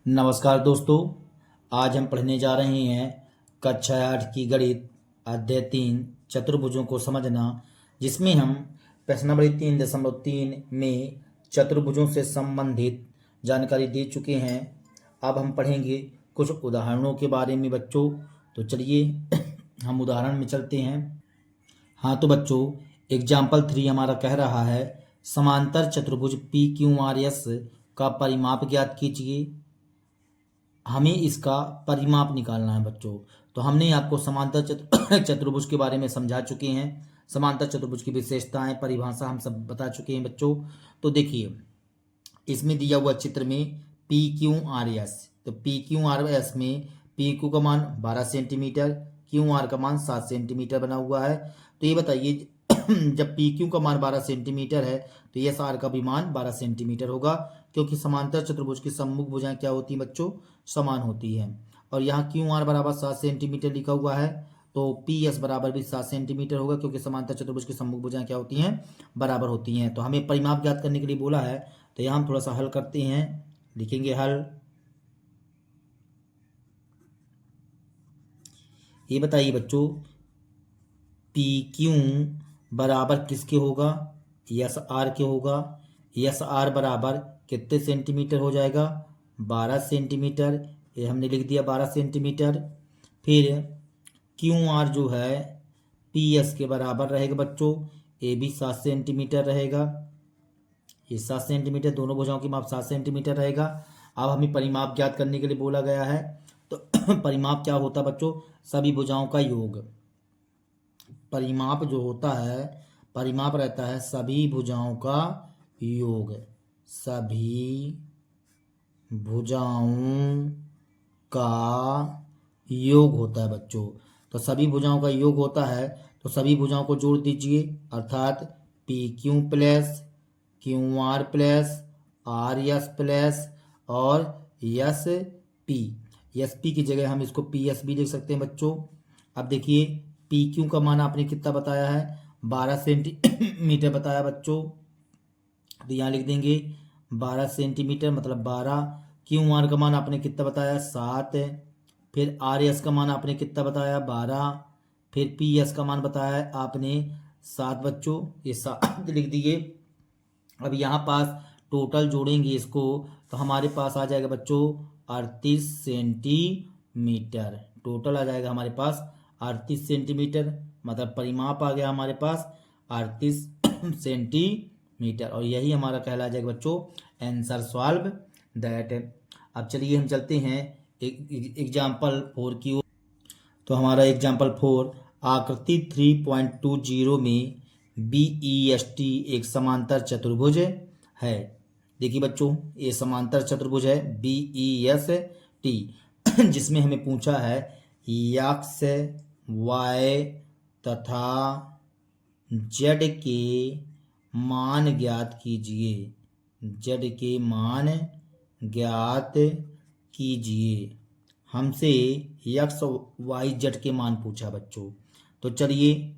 नमस्कार दोस्तों। आज हम पढ़ने जा रहे हैं कक्षा 8 की गणित अध्याय 3 चतुर्भुजों को समझना, जिसमें हम प्रश्न नंबर 3.3 में चतुर्भुजों से संबंधित जानकारी दे चुके हैं। अब हम पढ़ेंगे कुछ उदाहरणों के बारे में बच्चों। तो चलिए हम उदाहरण में चलते हैं। हाँ तो बच्चों, एग्जाम्पल 3 हमारा कह रहा है समांतर चतुर्भुज पी क्यू आर एस का परिमाप ज्ञात कीजिए। हमें इसका परिमाप निकालना है बच्चों। तो हमने आपको समांतर चतुर्भुज के बारे में समझा चुके हैं। समांतर चतुर्भुज की विशेषताएं, परिभाषा हम सब बता चुके हैं बच्चों। तो देखिए, इसमें दिया हुआ चित्र में पी क्यू आर एस, तो पी क्यू आर एस में पी क्यू का मान 12 सेंटीमीटर, क्यू आर का मान 7 सेंटीमीटर बना हुआ है। तो ये बताइए जब पी क्यू का मान 12 सेंटीमीटर है तो एस आर का भी मान 12 सेंटीमीटर होगा, क्योंकि समांतर चतुर्भुज की सम्मुख भुजाएं क्या होती हैं बच्चों? समान होती हैं। और यहाँ क्यू आर बराबर 7 सेंटीमीटर लिखा हुआ है, तो पी एस बराबर भी 7 सेंटीमीटर होगा, क्योंकि समांतर चतुर्भुज की सम्मुख भुजाएं क्या होती हैं? बराबर होती हैं। तो हमें परिमाप ज्ञात करने के लिए बोला है, तो यहाँ हम थोड़ा सा हल करते हैं। लिखेंगे हल। ये बताइए बच्चों, पी क्यू बराबर किसके होगा? एस आर के होगा। एस आर बराबर कितने सेंटीमीटर हो जाएगा? 12 सेंटीमीटर। ये हमने लिख दिया 12 सेंटीमीटर। फिर क्यू आर जो है पी एस के बराबर रहेगा बच्चों। ये भी 7 सेंटीमीटर रहेगा। ये 7 सेंटीमीटर, दोनों भुजाओं की माप 7 सेंटीमीटर रहेगा। अब हमें परिमाप ज्ञात करने के लिए बोला गया है। तो परिमाप क्या होता है बच्चों? सभी भुजाओं का योग। परिमाप जो होता है, परिमाप रहता है सभी भुजाओं का योग। सभी भुजाओं का योग होता है बच्चों। तो सभी भुजाओं का योग होता है, तो सभी भुजाओं को जोड़ दीजिए, अर्थात P Q plus Q R plus R S plus और एस पी। एस पी की जगह हम इसको पी एस भी लिख सकते हैं बच्चों। अब देखिए, पी क्यू का मान आपने कितना बताया है? 12 सेंटीमीटर बताया बच्चों। तो यहाँ लिख देंगे 12 सेंटीमीटर मतलब 12। क्यू आर का मान आपने कितना बताया? 7। फिर आर एस का मान आपने कितना बताया? 12। फिर पी एस का मान बताया आपने 7 बच्चों, ये 7 लिख दिए। अब यहाँ पास टोटल जोड़ेंगे इसको, तो हमारे पास आ जाएगा बच्चों 38 सेंटीमीटर। टोटल आ जाएगा हमारे पास 38 सेंटीमीटर, मतलब परिमाप आ गया हमारे पास 38 सेंटीमीटर। और यही हमारा कहला जाएगा बच्चों आंसर सॉल्व दैट। अब चलिए हम चलते हैं एग्जाम्पल 4 की ओर। तो हमारा एग्जाम्पल 4, आकृति 3.20 में बी ई एस टी एक समांतर चतुर्भुज है। देखिए बच्चों, ये समांतर चतुर्भुज है बी ई एस टी, जिसमें हमें पूछा है एक्स वाई तथा जेड के मान ज्ञात कीजिए। जेड के मान ज्ञात कीजिए। हमसे एक्स वाई जेड के मान पूछा बच्चों। तो चलिए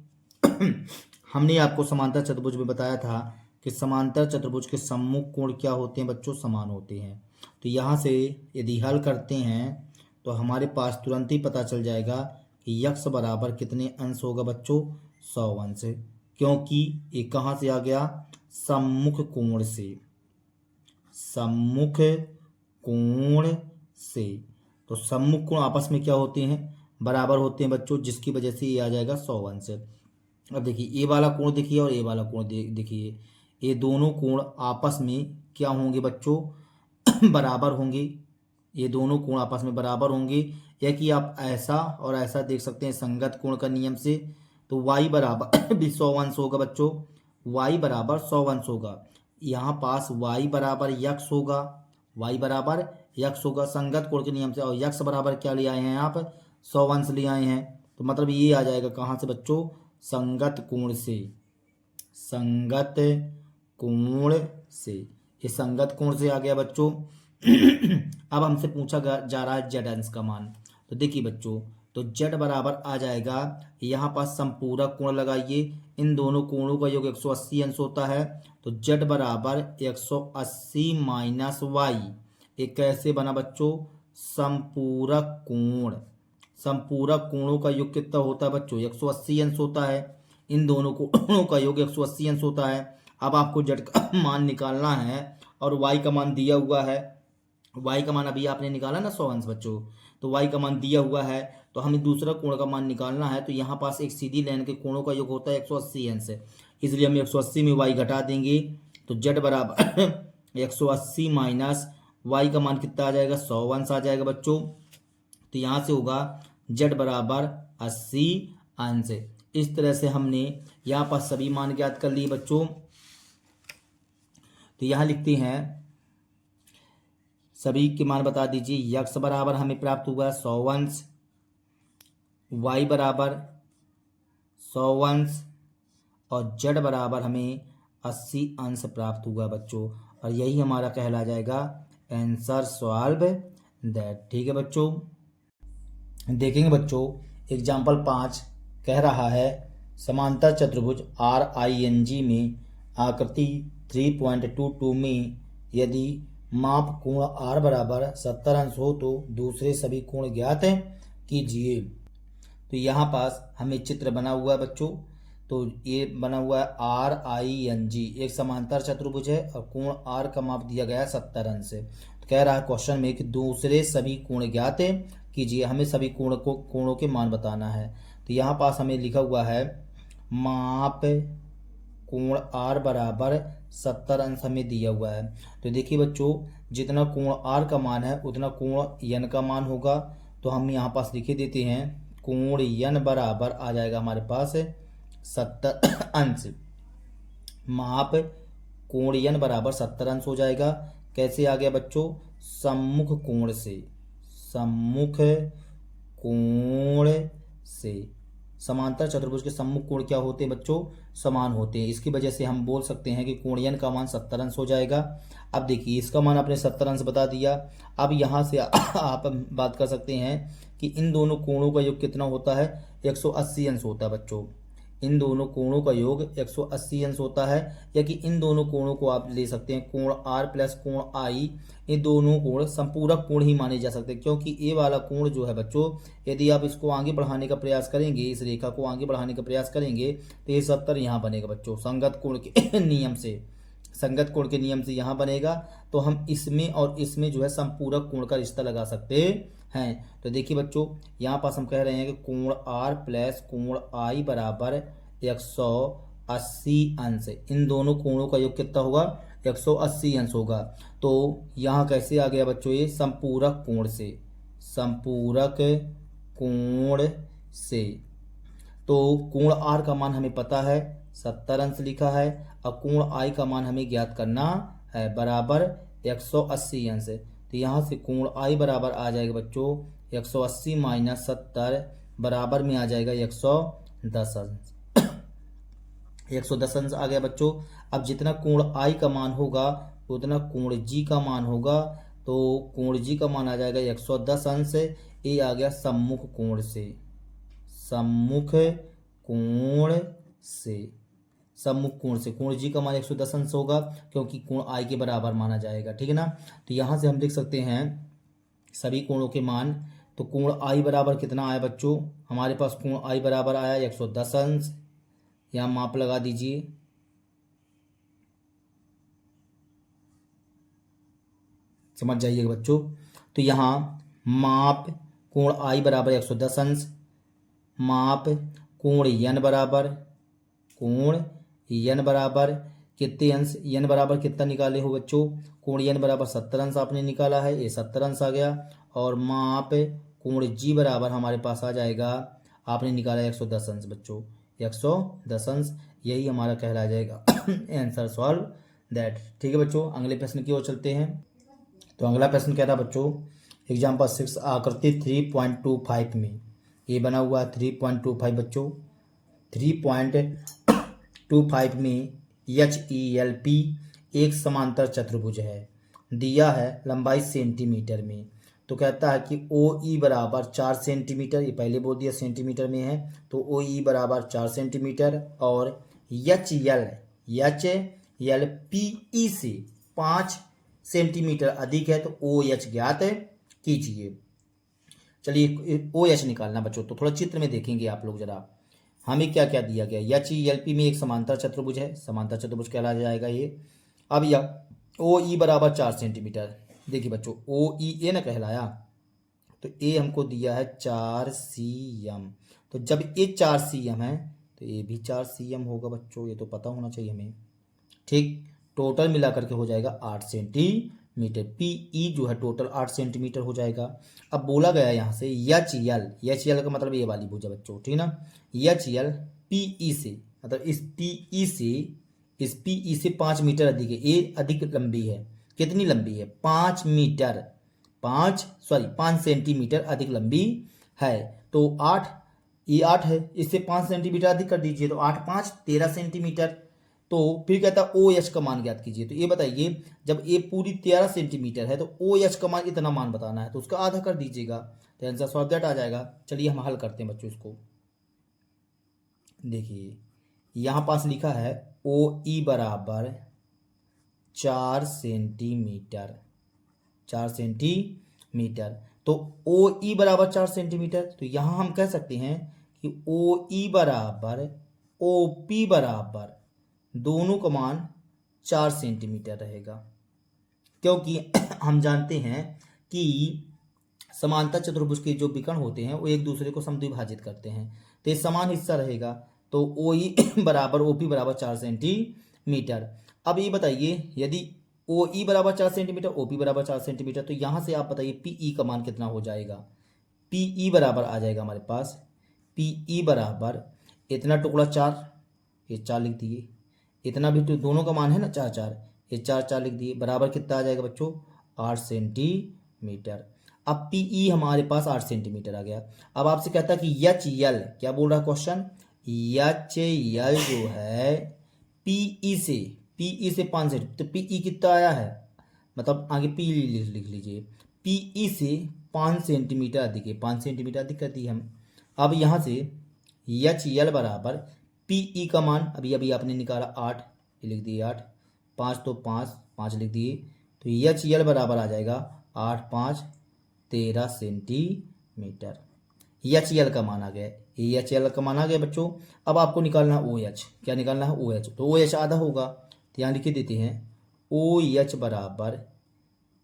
हमने आपको समांतर चतुर्भुज में बताया था कि समांतर चतुर्भुज के सम्मुख कोण क्या होते हैं बच्चों? समान होते हैं। तो यहाँ से यदि हल करते हैं तो हमारे पास तुरंत ही पता चल जाएगा कि यक्स बराबर कितने अंश होगा बच्चों? 100 अंश, क्योंकि ये कहाँ से आ गया? सम्मुख कोण से। सम्मुख कोण से। तो सम्मुख कोण आपस में क्या होते हैं? बराबर होते हैं बच्चों, जिसकी वजह से ये आ जाएगा 100 अंश। अब देखिए, ये वाला कोण देखिए और ये वाला कोण देखिए, ये दोनों कोण आपस में क्या होंगे बच्चों? बराबर होंगे। ये दोनों कोण आपस में बराबर होंगे, या कि आप ऐसा और ऐसा देख सकते हैं संगत कोण का नियम से। तो y बराबर भी 100 अंश होगा बच्चों। y बराबर 100 अंश होगा। यहाँ पास y बराबर यक्स होगा। y बराबर यक्स होगा संगत कोण के नियम से, और यक्स बराबर क्या ले आए हैं आप? 100 अंश ले आए हैं। तो मतलब ये आ जाएगा कहाँ से बच्चों? संगत कोण से। संगत कोण से, ये संगत कोण से आ गया बच्चों। अब हमसे पूछा जा रहा है जेड अंश का मान। तो देखिए बच्चों, तो जेड बराबर आ जाएगा, यहाँ पास संपूरक कोण लगाइए। इन दोनों कोणों का योग 180 अंश होता है। तो जेड बराबर 180 माइनस वाई, एक कैसे बना बच्चों, संपूरक कोण। संपूरक कोणों का योग कितना होता है बच्चों, 180 अंश होता है। इन दोनों कोणों का योग 180 अंश होता है। अब आपको जेड का मान निकालना है और वाई का मान दिया हुआ है। वाई का मान अभी आपने निकाला ना 100 अंश बच्चों, तो वाई का मान दिया हुआ है, तो हमें दूसरा कोण का मान निकालना है। तो यहाँ पास एक सीधी लाइन के कोणों का योग होता है 180 अंश, इसलिए हम 180 में वाई घटा देंगे। तो जेड बराबर 180 माइनस वाई का मान कितना आ जाएगा, 100 अंश आ जाएगा बच्चों। तो यहाँ से होगा जेड बराबर 80 अंश। इस तरह से हमने यहाँ पर सभी मान ज्ञात कर लिए बच्चों। तो यहाँ लिखते हैं सभी के मान बता दीजिए। यक्स बराबर हमें प्राप्त हुआ 100 अंश, वाई बराबर 100 अंश और जेड बराबर हमें 80 अंश प्राप्त हुआ बच्चों। और यही हमारा कहला जाएगा आंसर सॉल्व दैट। ठीक है बच्चों, देखेंगे बच्चों एग्जाम्पल 5 कह रहा है समांतर चतुर्भुज RING में आकृति 3.22 में यदि माप कोण R बराबर 70 अंश हो तो दूसरे सभी कोण ज्ञात कीजिए। तो यहाँ पास हमें चित्र बना हुआ है बच्चों। तो ये बना हुआ है RING, एक समांतर चतुर्भुज है और कोण R का माप दिया गया है 70 अंश से। तो कह रहा है क्वेश्चन में कि दूसरे सभी कोण ज्ञात कीजिए, हमें सभी कोणों के मान बताना है। तो यहाँ पास हमें लिखा हुआ है माप कोण R बराबर 70 अंश हमें दिया हुआ है। तो देखिए बच्चों जितना कोण R का मान है उतना कोण N का मान होगा। तो हम यहाँ पास लिखे देते हैं कोण N बराबर आ जाएगा हमारे पास 70 अंश। माप कोण N बराबर 70 अंश हो जाएगा। कैसे आ गया बच्चों, सम्मुख कोण से। सम्मुख कोण से समांतर चतुर्भुज के सम्मुख कोण क्या होते हैं बच्चों, समान होते हैं। इसकी वजह से हम बोल सकते हैं कि कोण N का मान 70 अंश हो जाएगा। अब देखिए इसका मान आपने 70 अंश बता दिया। अब यहाँ से आप बात कर सकते हैं कि इन दोनों कोणों का योग कितना होता है, 180 अंश होता है बच्चों। इन दोनों कोणों का योग 180 अंश होता है। या कि इन दोनों कोणों को आप ले सकते हैं कोण R प्लस कोण I, ये दोनों कोण संपूरक कोण ही माने जा सकते हैं। क्योंकि ये वाला कोण जो है बच्चों, यदि आप इसको आगे बढ़ाने का प्रयास करेंगे, इस रेखा को आगे बढ़ाने का प्रयास करेंगे तो ये 70 यहाँ बनेगा बच्चों, संगत कोण के नियम से। संगत कोण के नियम से यहाँ बनेगा। तो हम इसमें और इसमें जो है संपूरक कोण का रिश्ता लगा सकते हैं। तो देखिए बच्चों यहाँ पास हम कह रहे हैं कि कोण R प्लस कोण I बराबर 180 अंश। इन दोनों कोणों का योग कितना होगा, 180 अंश होगा। तो यहाँ कैसे आ गया बच्चों, ये संपूरक कोण से। संपूरक कोण से तो कोण R का मान हमें पता है 70 अंश लिखा है और कोण I का मान हमें ज्ञात करना है बराबर 180 अंश। तो यहाँ से कोण I बराबर आ जाएगा बच्चों 180 माइनस 70 बराबर में आ जाएगा 110 अंश। 110 अंश आ गया बच्चों। अब जितना कोण I का मान होगा उतना कोण G का मान होगा। तो कोण G का मान आ जाएगा 110 अंश। ये आ गया सम्मुख कोण से। सम्मुख कोण से। सम्मुख कोण से कोण G का मान 110 अंश होगा क्योंकि कोण I के बराबर माना जाएगा। ठीक है ना। तो यहाँ से हम लिख सकते हैं सभी कोणों के मान। तो कोण I बराबर कितना आया बच्चों, हमारे पास कोण I बराबर आया 110 अंश। यहाँ माप लगा दीजिए। समझ जाइएगा बच्चों। तो यहाँ माप कोण I बराबर 110 अंश। माप कोण N बराबर कितने अंश, N बराबर कितना निकाले हो बच्चों, कोण N बराबर 70 अंश आपने निकाला है, ये 70 अंश आ गया। और माप कोण G बराबर हमारे पास आ जाएगा, आपने निकाला 110 अंश बच्चों, 110 अंश। यही हमारा कहला जाएगा आंसर सॉल्व दैट। ठीक है बच्चों, अगले प्रश्न की ओर चलते हैं। तो अगला प्रश्न कह रहा बच्चों एग्जाम्पल 6 आकृति 3.25 में ये बना हुआ है 3.25 बच्चों। 3.25 में HELP एक समांतर चतुर्भुज है, दिया है लंबाई सेंटीमीटर में। तो कहता है कि OE बराबर 4 सेंटीमीटर, ये पहले बोल दिया सेंटीमीटर में है, तो OE बराबर 4 सेंटीमीटर और HLPE से 5 सेंटीमीटर अधिक है तो ओ एच ज्ञात कीजिए। चलिए ओ एच निकालना बच्चों, तो थोड़ा चित्र में देखेंगे आप लोग जरा, हमें क्या क्या दिया गया। एच ई एल पी में एक समांतर चतुर्भुज है, समांतर चतुर्भुज कहला जाएगा ये। अब यह ओ ई बराबर 4 सेंटीमीटर, देखिए बच्चों ओ ई ए ना कहलाया, तो ए हमको दिया है 4 cm, तो जब ए 4 cm है तो ये भी 4 cm होगा बच्चों, ये तो पता होना चाहिए हमें। ठीक, टोटल मिला करके हो जाएगा 8 सेंटीमीटर। पी ई जो है टोटल 8 सेंटीमीटर हो जाएगा। अब बोला गया यहाँ से एच एल का मतलब ये वाली भुजा बच्चों, ठीक ना। एच एल पी ई से, मतलब इस पी ई से 5 मीटर अधिक है, ए अधिक लंबी है। कितनी लंबी है? 5 मीटर, 5 सेंटीमीटर अधिक लंबी है। तो 8, ये 8 है, इससे 5 सेंटीमीटर अधिक कर दीजिए, तो 8 5 13 सेंटीमीटर। तो फिर कहता है ओ एच का मान ज्ञात कीजिए। तो ये बताइए, जब ए पूरी 13 सेंटीमीटर है तो ओ एच का मान इतना मान बताना है, तो उसका आधा कर दीजिएगा, तो आंसर सॉल्व दैट आ जाएगा। चलिए हम हल करते हैं बच्चों इसको। देखिए यहाँ पास लिखा है ओ ई बराबर 4 सेंटीमीटर, 4 सेंटीमीटर। तो ओ ई बराबर 4 सेंटीमीटर, तो यहाँ हम कह सकते हैं कि ओ ई बराबर ओ पी बराबर दोनों का मान 4 सेंटीमीटर रहेगा, क्योंकि हम जानते हैं कि समांतर चतुर्भुज के जो विकर्ण होते हैं वो एक दूसरे को समद्विभाजित करते हैं, तो ये समान हिस्सा रहेगा। तो ओ ई बराबर ओ पी बराबर 4 सेंटीमीटर। अब ये बताइए, यदि ओ ई बराबर 4 सेंटीमीटर, ओ पी बराबर 4 सेंटीमीटर, तो यहाँ से आप बताइए पी ई का मान कितना हो जाएगा। पी ई बराबर आ जाएगा हमारे पास, पी ई बराबर इतना टुकड़ा 4, ये 4 लिख दिए, इतना भी तो दोनों का मान है ना 4 4, ये 4 4 लिख दिए, बराबर कितना आ जाएगा बच्चों? 8 सेंटीमीटर। अब पी ई हमारे पास 8 सेंटीमीटर आ गया। अब आपसे कहता है कि एच एल, क्या बोल रहा है क्वेश्चन? एच एल जो है पी ई से 5 सेंटीमीटर, तो पी ई कितना आया है, मतलब आगे पी लिख लीजिए, पी ई से 5 सेंटीमीटर अधिक है, 5 सेंटीमीटर अधिक कर दी हम। अब यहाँ से एच एल बराबर पी ई का मान अभी अभी आपने निकाला 8, ये लिख दिए 8, 5 तो 5 5 लिख दिए, तो एच एल बराबर आ जाएगा 8 5 13 सेंटीमीटर। एच एल का मान आ गया, एच एल का मान आ गया बच्चों। अब आपको निकालना है ओ एच, क्या निकालना है? ओ एच, तो ओ एच आधा होगा, तो यहाँ लिख देते हैं ओ एच बराबर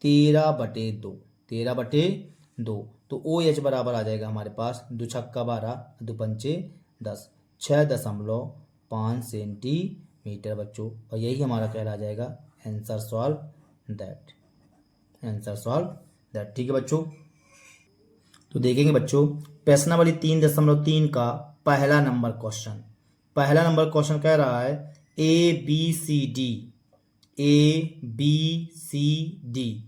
13/2, 13/2, तो ओ एच बराबर आ जाएगा हमारे पास 2 छक्का 12, 2 पंचे 10, 6.5 सेंटीमीटर बच्चों। और यही हमारा कहला जाएगा answer solve that, answer solve that. ठीक है बच्चों, तो देखेंगे बच्चों प्रश्नावली 3.3 का पहला नंबर क्वेश्चन। पहला नंबर क्वेश्चन कह रहा है A B C D, A B C D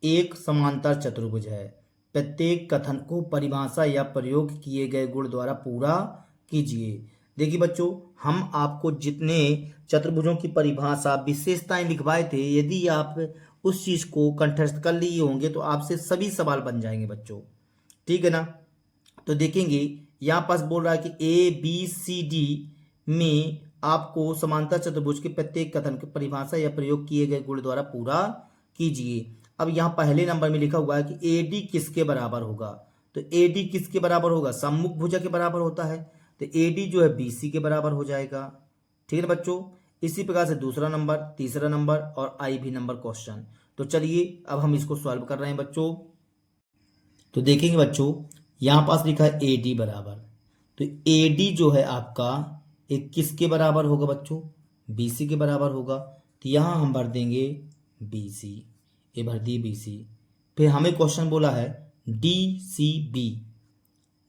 एक समांतर चतुर्भुज है। प्रत्येक कथन को परिभाषा या प्रयोग किए गए गुण द्वारा पूरा कीजिए। देखिए बच्चों, हम आपको जितने चतुर्भुजों की परिभाषा विशेषताएं लिखवाए थे, यदि आप उस चीज को कंठस्थ कर लिए होंगे तो आपसे सभी सवाल बन जाएंगे बच्चों, ठीक है ना। तो देखेंगे यहाँ पास बोल रहा है कि ए बी सी डी में आपको समांतर चतुर्भुज के प्रत्येक कथन की परिभाषा या प्रयोग किए गए गुण द्वारा पूरा कीजिए। अब यहाँ पहले नंबर में लिखा हुआ है कि ए डी किसके बराबर होगा, तो ए डी किसके बराबर होगा? सम्मुख भुजा के बराबर होता है, तो ए डी जो है बी सी के बराबर हो जाएगा, ठीक है ना बच्चों। इसी प्रकार से दूसरा नंबर, तीसरा नंबर और आई भी नंबर क्वेश्चन। तो चलिए अब हम इसको सॉल्व कर रहे हैं बच्चों। तो देखेंगे बच्चों यहाँ पास लिखा है ए डी बराबर, तो ए डी जो है आपका एक किसके बराबर होगा बच्चों? बी सी के बराबर होगा, तो यहाँ हम भर देंगे बी सी, ये भर दिए बी सी। फिर हमें क्वेश्चन बोला है D C B,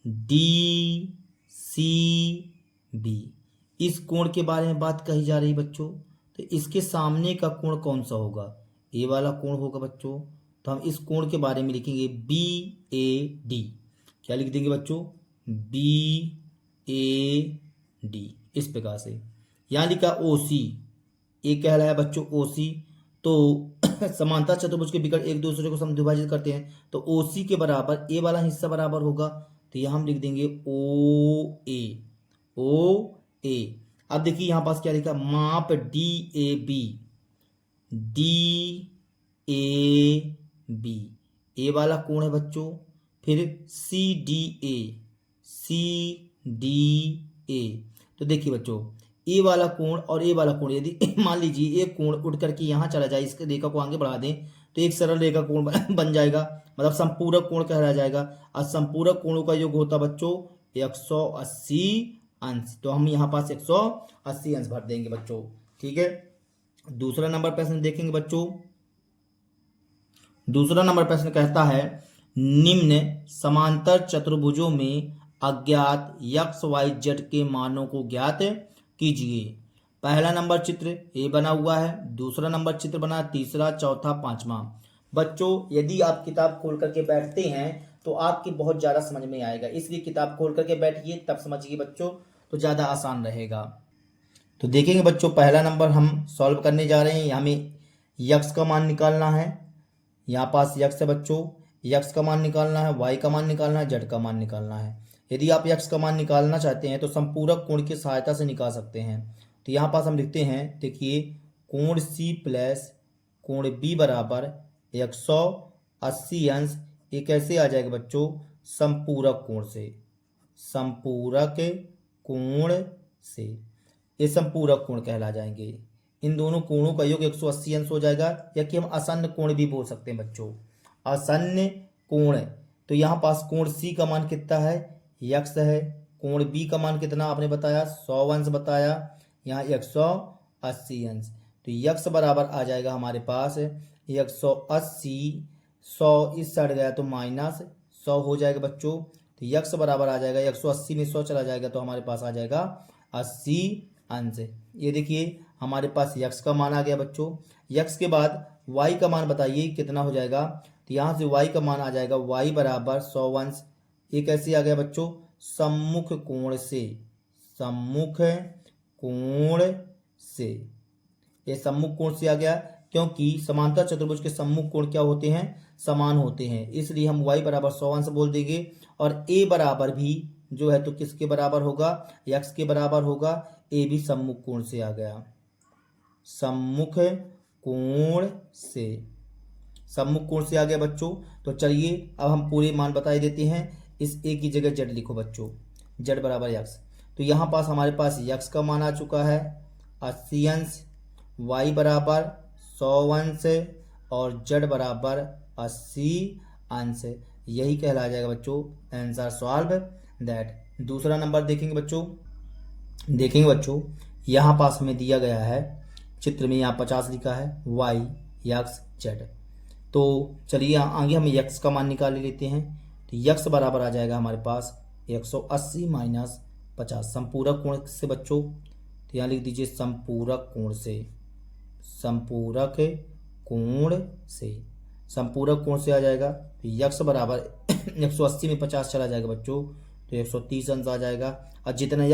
D C B, इस कोण के बारे में बात कही जा रही बच्चों। तो इसके सामने का कोण कौन सा होगा? ए वाला कोण होगा बच्चों। तो हम इस कोण के बारे में लिखेंगे बी ए डी, क्या लिख देंगे बच्चों? बी ए डी, इस प्रकार से। यहाँ लिखा ओ सी, ये कह रहा है बच्चों ओ सी, तो समांतर चतुर्भुज के विकर्ण एक दूसरे को समद्विभाजित करते हैं, तो ओ सी के बराबर ए वाला हिस्सा बराबर होगा, तो यहाँ हम लिख देंगे ओ ए, ओ ए। अब देखिए यहाँ पास क्या लिखा, माप D A B, D A B, A वाला कोण है बच्चों। फिर सी डी ए, सी डी ए। तो देखिए बच्चों, ए वाला कोण और ए वाला कोण, यदि मान लीजिए एक कोण उठ करके यहाँ चला जाए, इस रेखा को आगे बढ़ा दें तो एक सरल रेखा कोण बन जाएगा, मतलब संपूरक कोण कहलाया जाएगा। और संपूरक कोणों का योग होता बच्चों 180 अंश। तो हम यहाँ पास 180 अंश भर देंगे बच्चों। ठीक है, दूसरा नंबर प्रश्न देखेंगे बच्चों। दूसरा नंबर प्रश्न कहता है निम्न समांतर चतुर्भुजों में अज्ञात x y z के मानों को ज्ञात कीजिए। पहला नंबर चित्र ए बना हुआ है, दूसरा नंबर चित्र बना, तीसरा, चौथा, पांचवा। बच्चों यदि आप किताब खोल करके बैठते हैं तो आपकी बहुत ज़्यादा समझ में आएगा, इसलिए किताब खोल करके बैठिए तब समझिए बच्चों, तो ज़्यादा आसान रहेगा। तो देखेंगे बच्चों, पहला नंबर हम सॉल्व करने जा रहे हैं। हमें यक्स का मान निकालना है, यहाँ पास यक्स है बच्चों, यक्स का मान निकालना है, वाई का मान निकालना है, जेड का मान निकालना है। यदि आप यक्स का मान निकालना चाहते हैं तो संपूरक कोण की सहायता से निकाल सकते हैं। तो यहाँ पास हम लिखते हैं, देखिए कोण सी प्लस कोण बी बराबर 180 अंश। ये कैसे आ जाएगा बच्चों, संपूरक कोण से, संपूरक कोण से, ये संपूरक कोण कहला जाएंगे। इन दोनों कोणों का योग 180 अंश हो जाएगा, या कि हम आसन्न कोण भी बोल सकते हैं बच्चों, आसन्न कोण। तो यहाँ पास कोण सी का मान कितना है, यक्स है। कोण बी का मान कितना आपने बताया, 100 अंश बताया, यहाँ 180 अंश। तो यक्स बराबर आ जाएगा हमारे पास 180, 100 इस साइड गया तो माइनस 100 हो जाएगा बच्चों। तो यक्स बराबर आ जाएगा, 180 में 100 चला जाएगा तो हमारे पास आ जाएगा 80 अंश। ये देखिए हमारे पास यक्स का मान आ गया बच्चों। यक्स के बाद वाई का मान बताइए कितना हो जाएगा। तो यहाँ से वाई का मान आ जाएगा वाई बराबर 100 अंश। ये कैसे आ गया बच्चों, सम्मुख कोण से, सम्मुख कोण से। ये सम्मुख कोण से आ गया, क्योंकि समांतर चतुर्भुज के सम्मुख कोण क्या होते हैं, समान होते हैं, इसलिए हम y बराबर 100 अंश बोल देंगे। और a बराबर भी जो है तो किसके बराबर होगा, x के बराबर होगा। a भी सम्मुख कोण से आ गया, सम्मुख कोण से, सम्मुख कोण से आ गया बच्चों। तो चलिए अब हम पूरे मान बता देते हैं। इस a की जगह z लिखो बच्चों, z बराबर x। तो यहाँ पास हमारे पास x का मान आ चुका है 80 अंश, y बराबर 100 अंश और z बराबर 80 अंश। यही कहला जाएगा बच्चों आंसर सॉल्व दैट। दूसरा नंबर देखेंगे बच्चों, देखेंगे बच्चों यहाँ पास में दिया गया है चित्र में, यहाँ 50 लिखा है, y x z। तो चलिए आगे हम x का मान निकाल लेते हैं। तो x बराबर आ जाएगा हमारे पास 180 माइनस 50, संपूरक कोण से बच्चों। तो यहाँ लिख दीजिए संपूरक कोण से, संपूरक कोण से, संपूरक कोण से आ जाएगा। तो यक्स बराबर 180 में 50 चला जाएगा बच्चों, तो 130 अंश आ जाएगा। और जितना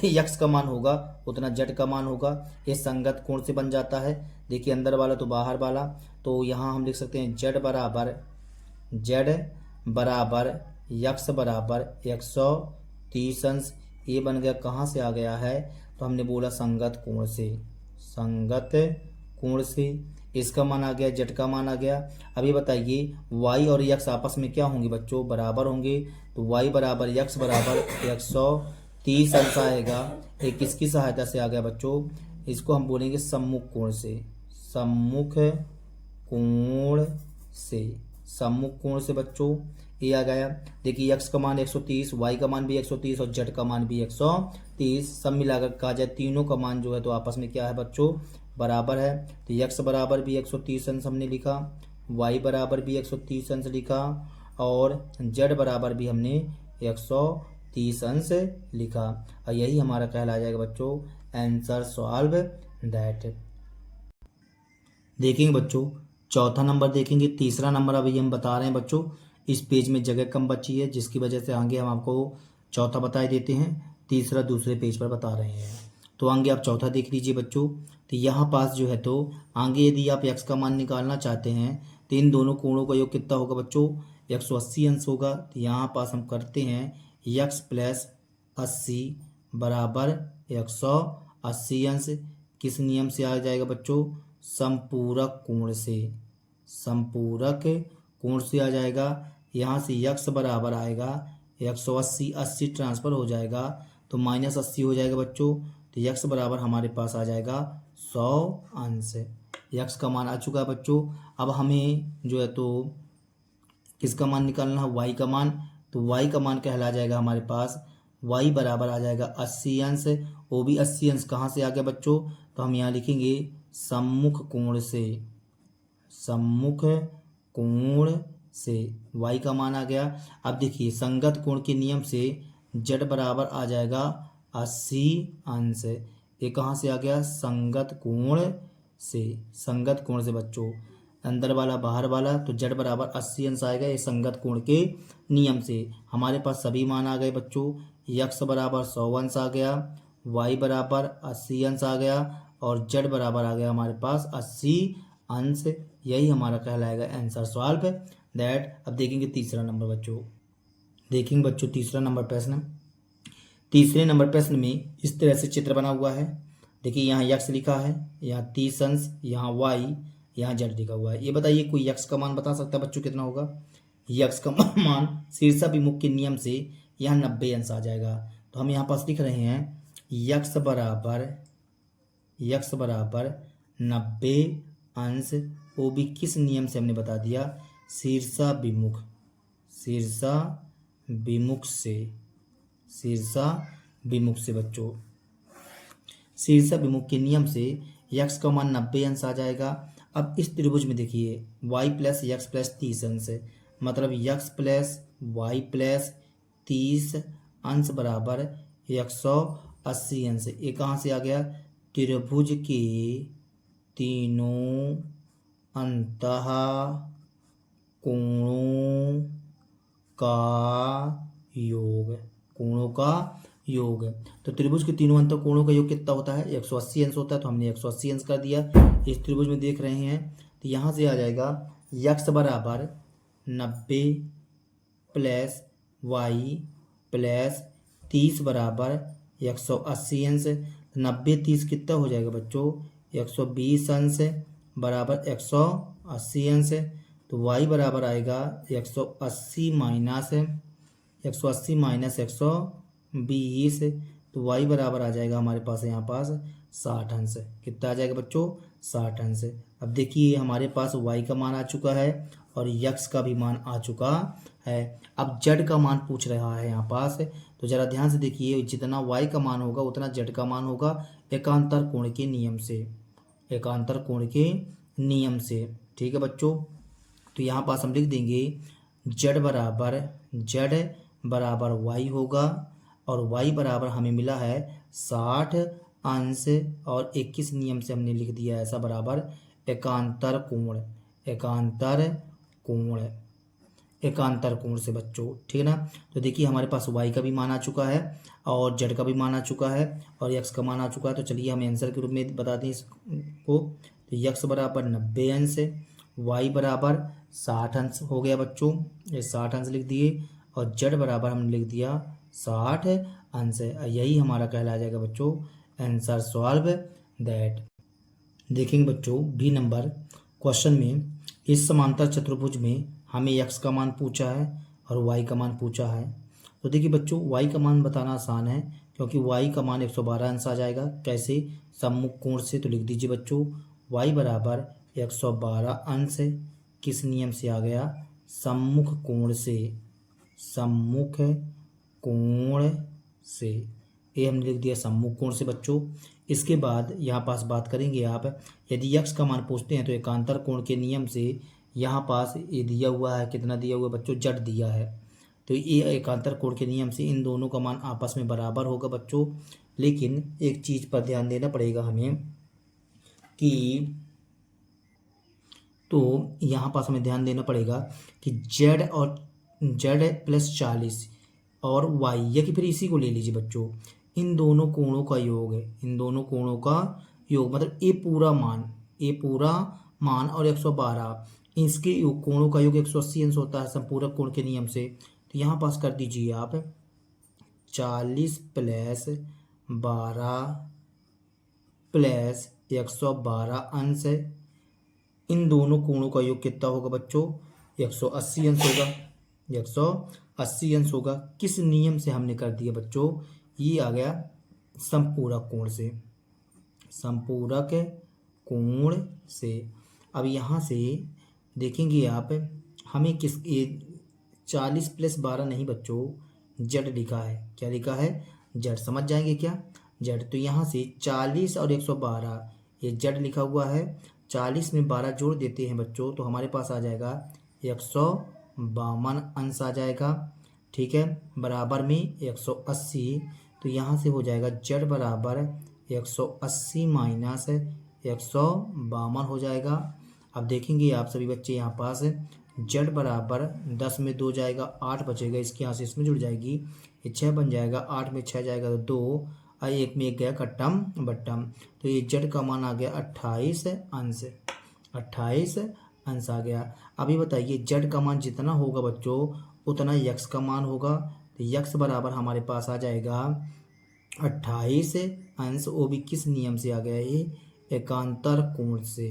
यक्स का मान होगा उतना जेड का मान होगा। ये संगत कोण से बन जाता है। देखिए अंदर वाला तो बाहर वाला, तो यहाँ हम लिख सकते हैं जेड बराबर यक्स बराबर 130 अंश। ये बन गया, कहाँ से आ गया है, तो हमने बोला संगत कोण से, संगत कोण से। इसका मान आ गया, जेड का मान आ गया। अभी बताइए y और x आपस में क्या होंगे बच्चों, बराबर होंगे। तो y बराबर x बराबर 130 अंश आएगा। ये किसकी सहायता से आ गया बच्चों, इसको हम बोलेंगे सम्मुख कोण से, सम्मुख कोण से, सम्मुख कोण से बच्चों ये आ गया। देखिए x का मान 130, y का मान भी 130 और z का मान भी 130, सब मिलाकर कहा जाए तीनों का मान जो है तो आपस में क्या है बच्चों, बराबर है। तो x बराबर भी 130 अंश हमने लिखा, y बराबर भी 130 अंश लिखा और z बराबर भी हमने 130 अंश लिखा। और यही हमारा कहला जाएगा बच्चों आंसर सॉल्व दैट। देखेंगे बच्चों चौथा नंबर देखेंगे। तीसरा नंबर अभी हम बता रहे हैं बच्चों, इस पेज में जगह कम बची है जिसकी वजह से आगे हम आपको चौथा बता देते हैं, तीसरा दूसरे पेज पर बता रहे हैं। तो आगे आप चौथा देख लीजिए बच्चों। तो यहाँ पास जो है तो आगे यदि आप x का मान निकालना चाहते हैं तो इन दोनों कोणों का योग कितना होगा बच्चों, 180 अंश होगा। तो यहाँ पास हम करते हैं x प्लस 80 बराबर 180 अंश। किस नियम से आ जाएगा बच्चों, संपूरक कोण से, संपूरक कोण से आ जाएगा। यहाँ से यक्स बराबर आएगा 180, 80 ट्रांसफर हो जाएगा तो -80 हो जाएगा बच्चों। तो यक्स बराबर हमारे पास आ जाएगा 100 अंश। यक्स का मान आ चुका है बच्चों। अब हमें जो है तो किसका मान निकालना है, वाई का मान। तो वाई का मान कहला जाएगा हमारे पास, वाई बराबर आ जाएगा 80 अंश। वो भी 80 अंश कहाँ से आ गया बच्चों, तो हम यहाँ लिखेंगे सम्मुख कोण से, सम्मुख कोण से y का मान आ गया। अब देखिए संगत कोण के नियम से z बराबर आ जाएगा 80 अंश। ये कहाँ से आ गया, संगत कोण से, संगत कोण से बच्चों, अंदर वाला बाहर वाला, तो z बराबर 80 अंश आएगा। ये संगत कोण के नियम से हमारे पास सभी मान आ गए बच्चों। x बराबर 100 अंश आ गया, y बराबर 80 अंश आ गया और z बराबर आ गया हमारे पास 80 अंश। यही हमारा कहलाएगा आंसर सॉल्व दैट। अब देखेंगे तीसरा नंबर बच्चों, देखेंगे बच्चों तीसरा नंबर प्रश्न। तीसरे नंबर प्रश्न में इस तरह से चित्र बना हुआ है। देखिए यहाँ यक्स लिखा है, यहाँ 30 अंश, यहाँ वाई, यहाँ जेड लिखा हुआ है। ये बताइए कोई यक्स का मान बता सकता है बच्चों कितना होगा। यक्स का मान शीर्षाभिमुख के नियम से यहाँ 90 अंश आ जाएगा। तो हम यहाँ पास लिख रहे हैं यक्स बराबर 90 अंश। वो भी किस नियम से हमने बता दिया, शीर्षाभिमुख से बच्चों, शीर्षाभिमुख के नियम से यक्स का मान 90 अंश आ जाएगा। अब इस त्रिभुज में देखिए y प्लस यक्स प्लस 30 अंश है, मतलब यक्स प्लस वाई प्लस 30 अंश बराबर 180 अंश। ये कहाँ से आ गया, त्रिभुज के तीनों अंतः कोणों का योग, कोणों का योग। तो त्रिभुज के तीनों अंतः कोणों का योग कितना होता है, 180 अंश होता है। तो हमने 180 अंश कर दिया। इस त्रिभुज में देख रहे हैं तो यहाँ से आ जाएगा यक्स बराबर 90 प्लस वाई प्लस 30 बराबर 180 अंश। 90 30 कितना हो जाएगा बच्चों, 120 अंश बराबर 180 अंश। तो y बराबर आएगा 180 माइनस 120, तो y बराबर आ जाएगा हमारे पास यहाँ पास 60 अंश। कितना आ जाएगा बच्चों, 60 अंश। अब देखिए हमारे पास y का मान आ चुका है और यक्स का भी मान आ चुका है। अब z का मान पूछ रहा है यहाँ पास, तो जरा ध्यान से देखिए, जितना y का मान होगा उतना z का मान होगा एकांतर कोण के नियम से, एकांतर कोण के नियम से। ठीक है बच्चों, तो यहाँ पास हम लिख देंगे z बराबर y होगा और y बराबर हमें मिला है 60 अंश और 21 नियम से हमने लिख दिया ऐसा बराबर एकांतर कोण, एकांतर कोण से बच्चों। ठीक है ना। तो देखिए हमारे पास y का भी मान आ चुका है और z का भी मान आ चुका है और x का मान आ चुका है। तो चलिए हम आंसर के रूप में बता दें इसको। तो x बराबर 90 अंश, y बराबर 60 अंश हो गया बच्चों, ये 60 अंश लिख दिए और z बराबर हमने लिख दिया 60 अंश। यही हमारा कहला जाएगा बच्चों आंसर सॉल्व दैट। देखेंगे बच्चों बी नंबर क्वेश्चन में, इस समांतर चतुर्भुज में हमें x का मान पूछा है और y का मान पूछा है। तो देखिए बच्चों y का मान बताना आसान है क्योंकि y का मान 112 अंश आ जाएगा। कैसे, सम्मुख कोण से। तो लिख दीजिए बच्चों y बराबर 112 अंश किस नियम से आ गया, सम्मुख कोण से, सम्मुख कोण से। ये हमने लिख दिया सम्मुख कोण से बच्चों। इसके बाद यहाँ पास बात करेंगे आप, यदि यक्स का मान पूछते हैं तो एकांतर कोण के नियम से यहाँ पास ये दिया हुआ है, कितना दिया हुआ है बच्चों, जड़ दिया है। तो ये एकांतर कोण के नियम से इन दोनों का मान आपस में बराबर होगा बच्चों। लेकिन एक चीज़ पर ध्यान देना पड़ेगा हमें कि, तो यहाँ पास हमें ध्यान देना पड़ेगा कि z और z प्लस 40 और y, या कि फिर इसी को ले लीजिए बच्चों, इन दोनों कोणों का योग है, इन दोनों कोणों का योग मतलब ये पूरा मान और 112, इसके योग कोणों का योग 180 अंश होता है संपूरक कोण के नियम से। तो यहाँ पास कर दीजिए आप 40 प्लस 12 प्लस 112 अंश इन दोनों कोणों का योग कितना होगा बच्चों? 180 अंश होगा। 180 अंश होगा। किस नियम से हमने कर दिया बच्चों? ये आ गया समपूरक कोण से, समपूरक कोण से। अब यहाँ से देखेंगे आप, हमें किस 40 + 12 नहीं बच्चों, जेड लिखा है। क्या लिखा है? जेड। समझ जाएंगे क्या? जेड। तो यहाँ से 40 और 112, ये जेड लिखा हुआ है। 40 में 12 जोड़ देते हैं बच्चों, तो हमारे पास आ जाएगा 152 अंश आ जाएगा। ठीक है, बराबर में 180। तो यहाँ से हो जाएगा जेड बराबर 180 माइनस 152 हो जाएगा। अब देखेंगे आप सभी बच्चे यहाँ पास, जेड बराबर 10 में 2 जाएगा, 8 बचेगा, इसके यहाँ से इसमें जुड़ जाएगी, ये 6 बन जाएगा, 8 में 6 जाएगा तो 2, और 1 में 1 गया कट्टम बट्टम। तो ये जेड का मान आ गया 28 अंश, 28 अंश आ गया। अभी बताइए जेड का मान जितना होगा बच्चों उतना यक्स का मान होगा। तो यक्स बराबर हमारे पास आ जाएगा 28 अंश। वो भी किस नियम से आ गया? ये एकांतर कोण से,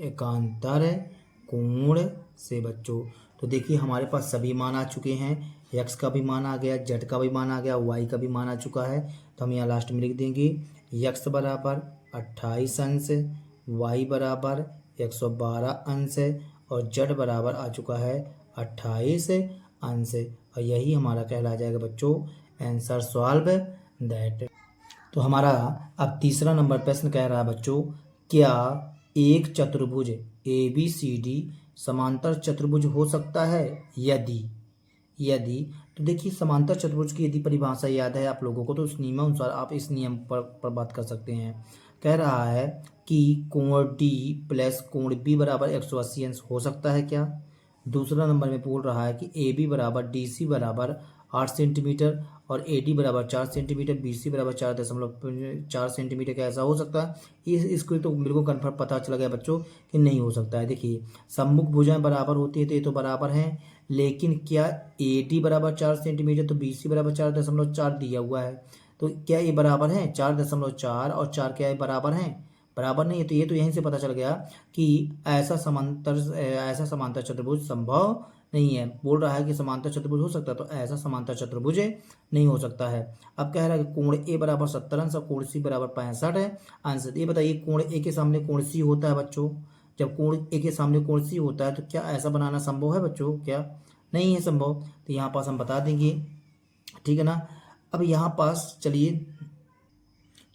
एकांतर कोण से बच्चों। तो देखिए हमारे पास सभी मान आ चुके हैं, एक्स का भी मान आ गया, जेड का भी मान आ गया, वाई का भी मान आ चुका है। तो हम यहाँ लास्ट में लिख देंगे एक्स बराबर 28 अंश, वाई बराबर 112 अंश और जेड बराबर आ चुका है 28 अंश। और यही हमारा कहला जाएगा बच्चों आंसर सॉल्व दैट। तो हमारा अब तीसरा नंबर प्रश्न कह रहा है बच्चों, क्या एक चतुर्भुज ABCD समांतर चतुर्भुज हो सकता है? यदि तो देखिए समांतर चतुर्भुज की यदि परिभाषा याद है आप लोगों को, तो उस नियमानुसार आप इस नियम पर बात कर सकते हैं। कह रहा है कि कोण D प्लस कोण B बराबर 180 अंश हो सकता है क्या? दूसरा नंबर में बोल रहा है कि AB बराबर DC बराबर 8 सेंटीमीटर और AD बराबर 4 सेंटीमीटर, BC बराबर 4.4 सेंटीमीटर, क्या ऐसा हो सकता है? इसको तो मेरे को कन्फर्म पता चला गया बच्चों कि नहीं हो सकता है। देखिए सम्मुख भुजाएं बराबर होती है तो ये तो बराबर हैं, लेकिन क्या AD बराबर 4 सेंटीमीटर तो BC बराबर 4.4 दिया हुआ है, तो क्या ये बराबर हैं? 4.4 और 4 क्या है? बराबर हैं? बराबर नहीं है। तो ये तो यहीं से पता चल गया कि ऐसा समांतर चतुर्भुज संभव नहीं है। बोल रहा है कि समांतर चतुर्भुज हो सकता है, तो ऐसा समांतर चतुर्भुज नहीं हो सकता है। अब कह रहा है कि कोण A बराबर 70 अंश और कोण C बराबर 65 अंश। ये बताइए कोण A के सामने कोण C होता है बच्चों, जब कोण A के सामने कोण C होता है तो क्या ऐसा बनाना संभव है बच्चों? क्या नहीं है संभव। तो यहाँ पास हम बता देंगे, ठीक है ना। अब यहाँ पास चलिए,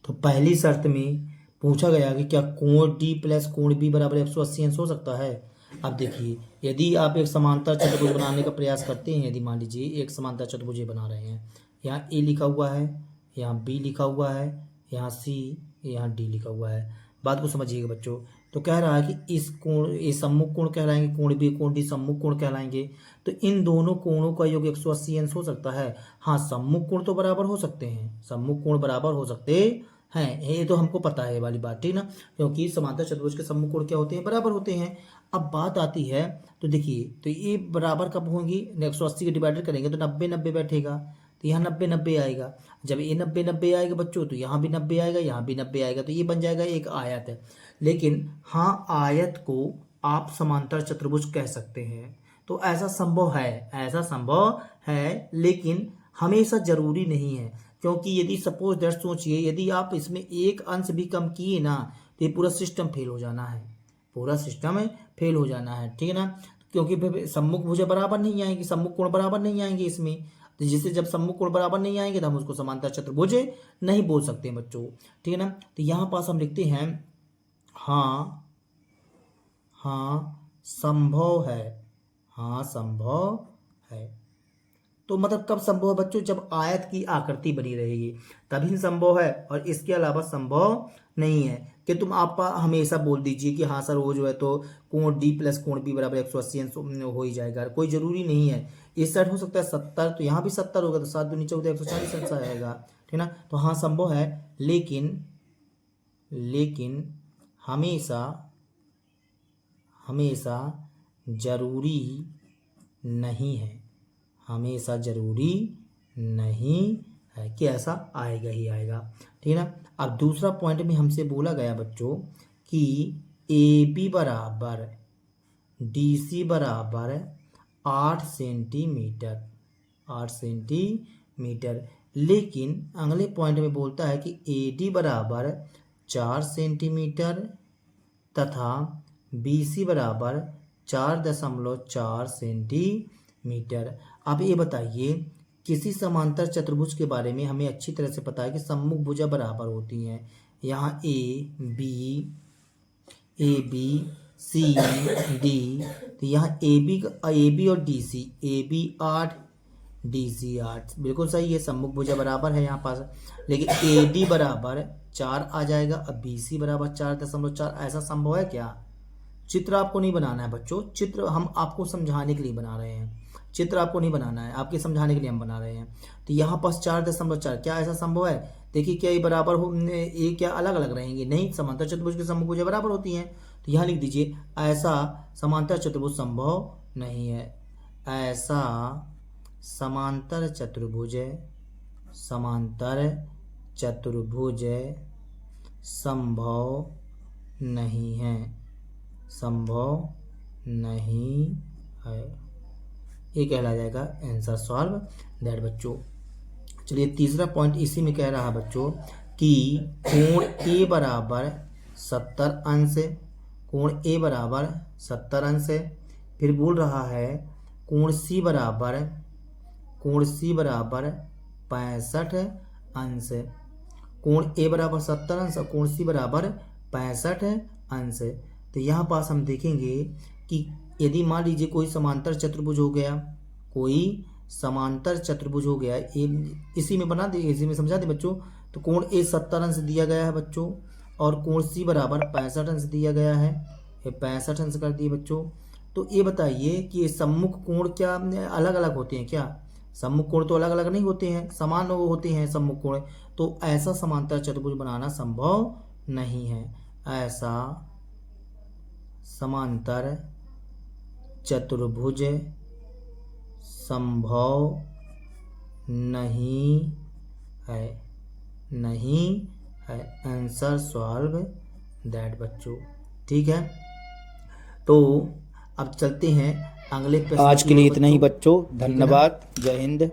तो पहली शर्त में पूछा गया कि क्या कोण D प्लस कोण B बराबर 180 अंश हो सकता है। अब देखिए यदि आप एक समांतर चतुर्भुज बनाने का प्रयास करते हैं, यदि मान लीजिए एक समांतर चतुर्भुज बना रहे हैं, यहाँ A लिखा हुआ है, यहाँ B लिखा हुआ है, यहाँ C, यहाँ D लिखा हुआ है। बात को समझिएगा बच्चों। तो कह रहा है कि इस कोण, ये सम्मुख कोण कहलाएंगे, कोण B कोण D सम्मुख कोण कहलाएंगे। तो इन दोनों कोणों का योग 180 अंश हो सकता है। हाँ सम्मुख कोण तो बराबर हो सकते हैं, सम्मुख कोण बराबर हो सकते हैं, ये तो हमको पता है ये वाली बात, ठीक ना, क्योंकि समांतर चतुर्भुज के सम्मुख कोण क्या होते हैं? बराबर होते हैं। अब बात आती है, तो देखिए तो ये बराबर कब होंगी? 180 के डिवाइडेड करेंगे तो 90-90 बैठेगा, तो यहाँ 90-90 आएगा। जब ये 90-90 आएगा बच्चों तो यहाँ भी 90 आएगा, यहाँ भी 90 आएगा, तो ये बन जाएगा एक आयत है। लेकिन हाँ आयत को आप समांतर चतुर्भुज कह सकते हैं। तो ऐसा संभव है, ऐसा संभव है, लेकिन हमेशा जरूरी नहीं है। क्योंकि यदि सपोज दैट सोचिए, यदि आप इसमें एक अंश भी कम किए ना तो ये पूरा सिस्टम फेल हो जाना है, पूरा सिस्टम फेल हो जाना है, ठीक है ना। क्योंकि फिर सम्मुख भुजा बराबर नहीं आएंगी, सम्मुख कोण बराबर नहीं आएंगे इसमें। तो जिससे जब सम्मुख कोण बराबर नहीं आएंगे तो हम उसको समांतर चतुर्भुज नहीं बोल सकते बच्चों, ठीक है ना। तो यहाँ पास हम लिखते हैं हाँ, हाँ संभव है, हाँ संभव है। तो मतलब कब संभव है बच्चों? जब आयत की आकृति बनी रहेगी तभी संभव है, और इसके अलावा संभव नहीं है कि तुम आप हमेशा बोल दीजिए कि हाँ सर वो जो है तो कोण D प्लस कोण B बराबर 180 अंश हो ही जाएगा। कोई जरूरी नहीं है। इस साइड हो सकता है 70, तो यहाँ भी 70 होगा, तो 7 दूनी 14 140 अंश आएगा, ठीक ना। तो हाँ संभव है, लेकिन हमेशा जरूरी नहीं है, हमेशा जरूरी नहीं है कि ऐसा आएगा ही आएगा, ठीक है ना। अब दूसरा पॉइंट में हमसे बोला गया बच्चों कि AB बराबर DC बराबर 8 सेंटीमीटर, 8 सेंटीमीटर। लेकिन अगले पॉइंट में बोलता है कि AD बराबर 4 सेंटीमीटर तथा BC बराबर 4.4 सेंटीमीटर। अब ये बताइए, किसी समांतर चतुर्भुज के बारे में हमें अच्छी तरह से पता है कि सम्मुख भुजा बराबर होती हैं। यहाँ AB CD, तो यहाँ AB और DC, AB 8 DC 8, बिल्कुल सही है, सम्मुख भुजा बराबर है यहाँ पास। लेकिन AD बराबर 4 आ जाएगा, अब BC बराबर 4.4। ऐसा संभव है क्या? चित्र आपको नहीं बनाना है बच्चों, चित्र हम आपको समझाने के लिए बना रहे हैं, चित्र आपको नहीं बनाना है, आपके समझाने के लिए हम बना रहे हैं। तो यहाँ पास 4.4, क्या ऐसा संभव है? देखिए, क्या ये बराबर हो, ये क्या अलग अलग रहेंगे? नहीं, समांतर चतुर्भुज के सम्मुख भुजा बराबर होती हैं। तो यहाँ लिख दीजिए, ऐसा समांतर चतुर्भुज संभव नहीं है। ऐसा समांतर चतुर्भुज संभव नहीं है, संभव नहीं है। ये कहला जाएगा आंसर सॉल्व दैट बच्चों। चलिए, तीसरा पॉइंट इसी में कह रहा है बच्चों कि कोण A बराबर 70 अंश, कोण A बराबर 70 अंश। फिर बोल रहा है कोण C बराबर 65 अंश। कोण A बराबर 70 अंश और कोण C बराबर 65 अंश। तो यहाँ पास हम देखेंगे कि यदि मान लीजिए कोई समांतर चतुर्भुज हो गया, कोई समांतर चतुर्भुज हो गया, इसी में बना दे, इसी में समझा दे बच्चों। तो कोण A 70 अंश दिया गया है बच्चों और कोण C बराबर 65 अंश दिया गया है, ये 65 अंश कर दिए बच्चों। तो ये बताइए कि ये सम्मुख कोण क्या अलग अलग होते हैं क्या? सम्मुख कोण तो अलग अलग नहीं होते हैं, समान होते हैं सम्मुख कोण। तो ऐसा समांतर चतुर्भुज बनाना संभव नहीं है। ऐसा समांतर चतुर्भुज संभव नहीं है, नहीं है। आंसर सॉल्व दैट बच्चों। ठीक है, तो अब चलते हैं अगले प्रश्न। आज के लिए इतना ही बच्चों, धन्यवाद, जय हिंद।